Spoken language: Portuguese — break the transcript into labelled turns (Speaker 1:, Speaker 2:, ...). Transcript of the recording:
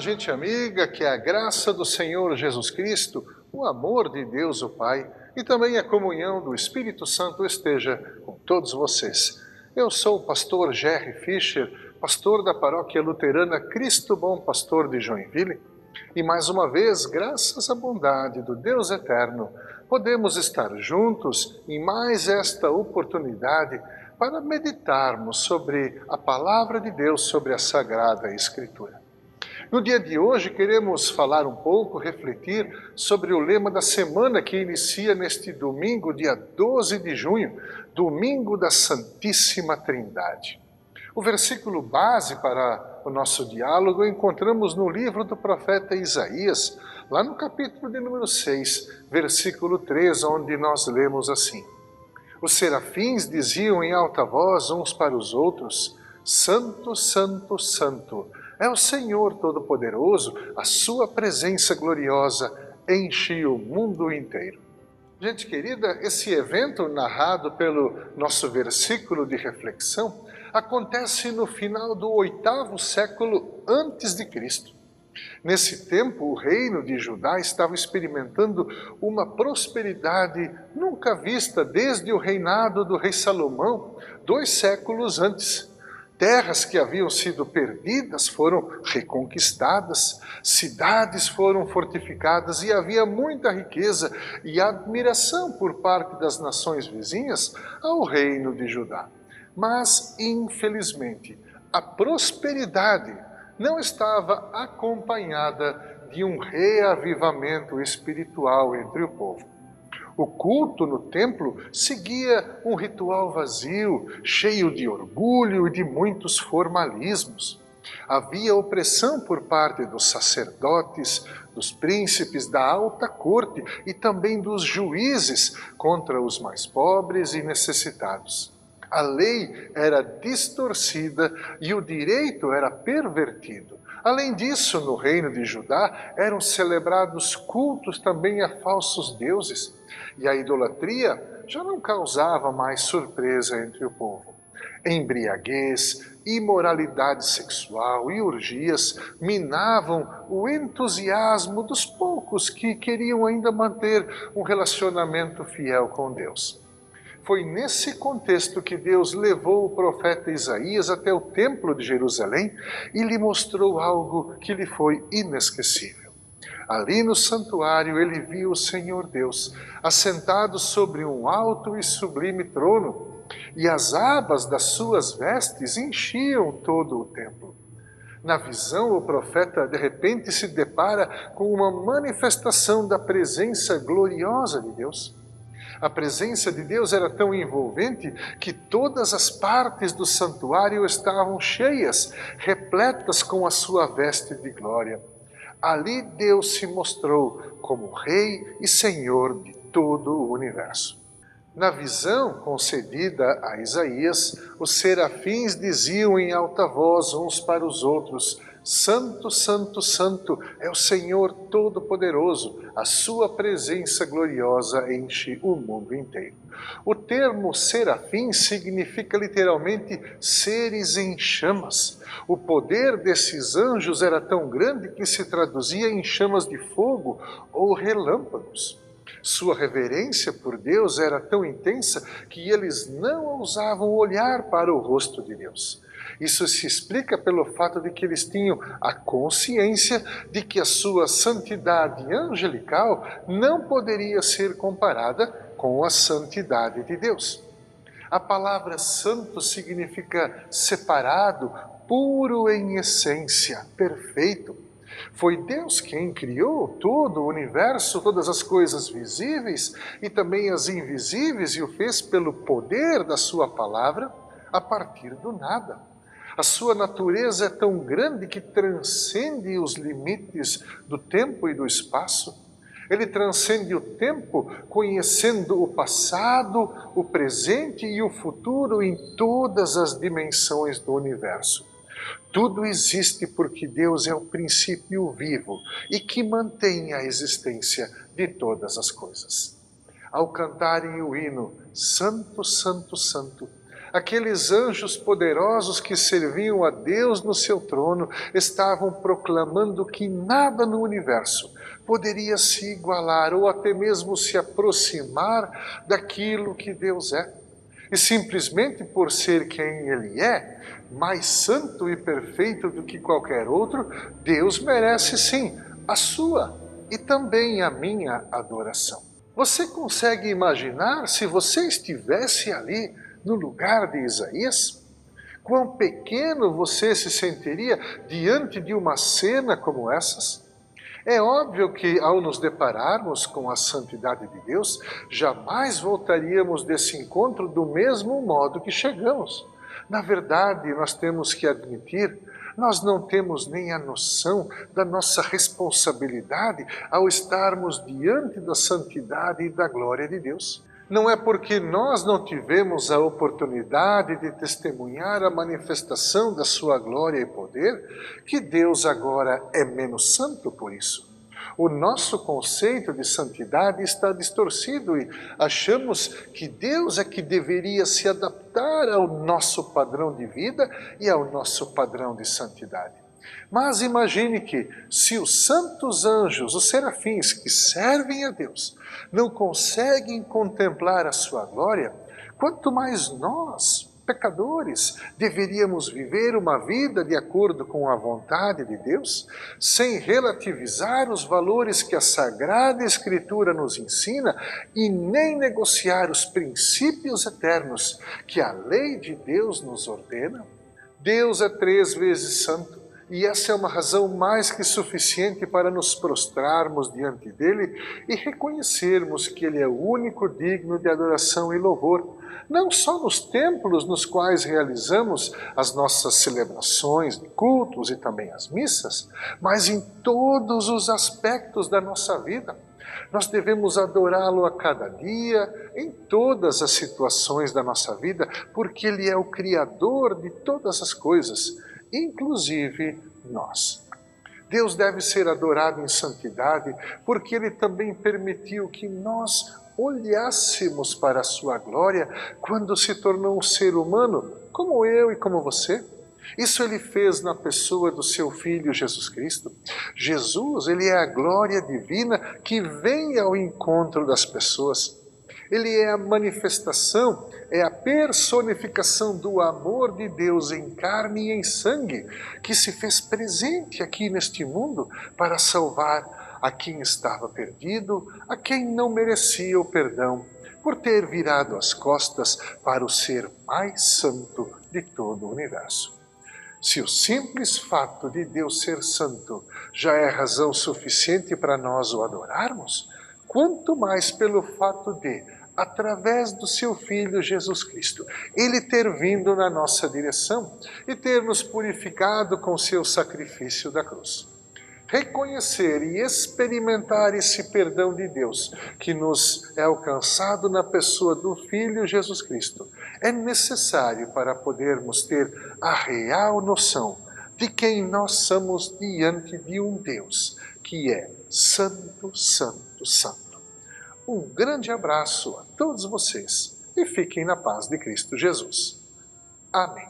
Speaker 1: gente amiga, que a graça do Senhor Jesus Cristo, o amor de Deus o Pai e também a comunhão do Espírito Santo esteja com todos vocês. Eu sou o pastor Jerry Fischer, pastor da paróquia luterana Cristo Bom Pastor de Joinville, e mais uma vez, graças à bondade do Deus eterno, podemos estar juntos em mais esta oportunidade para meditarmos sobre a palavra de Deus, sobre a Sagrada Escritura. No dia de hoje queremos falar um pouco, refletir sobre o lema da semana que inicia neste domingo, dia 12 de junho, domingo da Santíssima Trindade. O versículo base para o nosso diálogo encontramos no livro do profeta Isaías, lá no capítulo de número 6, versículo 3, onde nós lemos assim: Os serafins diziam em alta voz uns para os outros: Santo, Santo, Santo, é o Senhor Todo-Poderoso, a sua presença gloriosa enche o mundo inteiro. Gente querida, esse evento narrado pelo nosso versículo de reflexão acontece no final do 8º século antes de Cristo. Nesse tempo, o reino de Judá estava experimentando uma prosperidade nunca vista desde o reinado do rei Salomão, 2 séculos antes. Terras que haviam sido perdidas foram reconquistadas, cidades foram fortificadas e havia muita riqueza e admiração por parte das nações vizinhas ao reino de Judá. Mas, infelizmente, a prosperidade não estava acompanhada de um reavivamento espiritual entre o povo. O culto no templo seguia um ritual vazio, cheio de orgulho e de muitos formalismos. Havia opressão por parte dos sacerdotes, dos príncipes da alta corte e também dos juízes contra os mais pobres e necessitados. A lei era distorcida e o direito era pervertido. Além disso, no reino de Judá eram celebrados cultos também a falsos deuses, e a idolatria já não causava mais surpresa entre o povo. Embriaguez, imoralidade sexual e orgias minavam o entusiasmo dos poucos que queriam ainda manter um relacionamento fiel com Deus. Foi nesse contexto que Deus levou o profeta Isaías até o templo de Jerusalém e lhe mostrou algo que lhe foi inesquecível. Ali no santuário ele viu o Senhor Deus assentado sobre um alto e sublime trono, e as abas das suas vestes enchiam todo o templo. Na visão, o profeta de repente se depara com uma manifestação da presença gloriosa de Deus. A presença de Deus era tão envolvente que todas as partes do santuário estavam cheias, repletas com a sua veste de glória. Ali Deus se mostrou como Rei e Senhor de todo o universo. Na visão concedida a Isaías, os serafins diziam em alta voz uns para os outros: Santo, Santo, Santo é o Senhor Todo-Poderoso, a sua presença gloriosa enche o mundo inteiro. O termo serafim significa literalmente seres em chamas. O poder desses anjos era tão grande que se traduzia em chamas de fogo ou relâmpagos. Sua reverência por Deus era tão intensa que eles não ousavam olhar para o rosto de Deus. Isso se explica pelo fato de que eles tinham a consciência de que a sua santidade angelical não poderia ser comparada com a santidade de Deus. A palavra santo significa separado, puro em essência, perfeito. Foi Deus quem criou todo o universo, todas as coisas visíveis e também as invisíveis, e o fez pelo poder da sua palavra a partir do nada. A sua natureza é tão grande que transcende os limites do tempo e do espaço. Ele transcende o tempo, conhecendo o passado, o presente e o futuro em todas as dimensões do universo. Tudo existe porque Deus é o princípio vivo e que mantém a existência de todas as coisas. Ao cantarem o hino Santo, Santo, Santo, Aqueles anjos poderosos que serviam a Deus no seu trono estavam proclamando que nada no universo poderia se igualar ou até mesmo se aproximar daquilo que Deus é. E simplesmente por ser quem Ele é, mais santo e perfeito do que qualquer outro, Deus merece sim a sua e também a minha adoração. Você consegue imaginar se você estivesse ali no lugar de Isaías? Quão pequeno você se sentiria diante de uma cena como essas? É óbvio que, ao nos depararmos com a santidade de Deus, jamais voltaríamos desse encontro do mesmo modo que chegamos. Na verdade, nós temos que admitir, nós não temos nem a noção da nossa responsabilidade ao estarmos diante da santidade e da glória de Deus. Não é porque nós não tivemos a oportunidade de testemunhar a manifestação da sua glória e poder que Deus agora é menos santo por isso. O nosso conceito de santidade está distorcido e achamos que Deus é que deveria se adaptar ao nosso padrão de vida e ao nosso padrão de santidade. Mas imagine que, se os santos anjos, os serafins que servem a Deus, não conseguem contemplar a sua glória, quanto mais nós, pecadores, deveríamos viver uma vida de acordo com a vontade de Deus, sem relativizar os valores que a Sagrada Escritura nos ensina e nem negociar os princípios eternos que a lei de Deus nos ordena? Deus é 3 vezes santo. E essa é uma razão mais que suficiente para nos prostrarmos diante dele e reconhecermos que ele é o único digno de adoração e louvor, não só nos templos nos quais realizamos as nossas celebrações de cultos e também as missas, mas em todos os aspectos da nossa vida. Nós devemos adorá-lo a cada dia, em todas as situações da nossa vida, porque ele é o Criador de todas as coisas, inclusive nós. Deus deve ser adorado em santidade, porque Ele também permitiu que nós olhássemos para a sua glória quando se tornou um ser humano, como eu e como você. Isso Ele fez na pessoa do seu Filho Jesus Cristo. Jesus, Ele é a glória divina que vem ao encontro das pessoas. Ele é a manifestação, é a personificação do amor de Deus em carne e em sangue, que se fez presente aqui neste mundo para salvar a quem estava perdido, a quem não merecia o perdão, por ter virado as costas para o ser mais santo de todo o universo. Se o simples fato de Deus ser santo já é razão suficiente para nós o adorarmos, quanto mais pelo fato de, através do seu Filho Jesus Cristo, Ele ter vindo na nossa direção e ter nos purificado com seu sacrifício da cruz. Reconhecer e experimentar esse perdão de Deus que nos é alcançado na pessoa do Filho Jesus Cristo é necessário para podermos ter a real noção de quem nós somos diante de um Deus que é Santo, Santo, Santo. Um grande abraço a todos vocês e fiquem na paz de Cristo Jesus. Amém.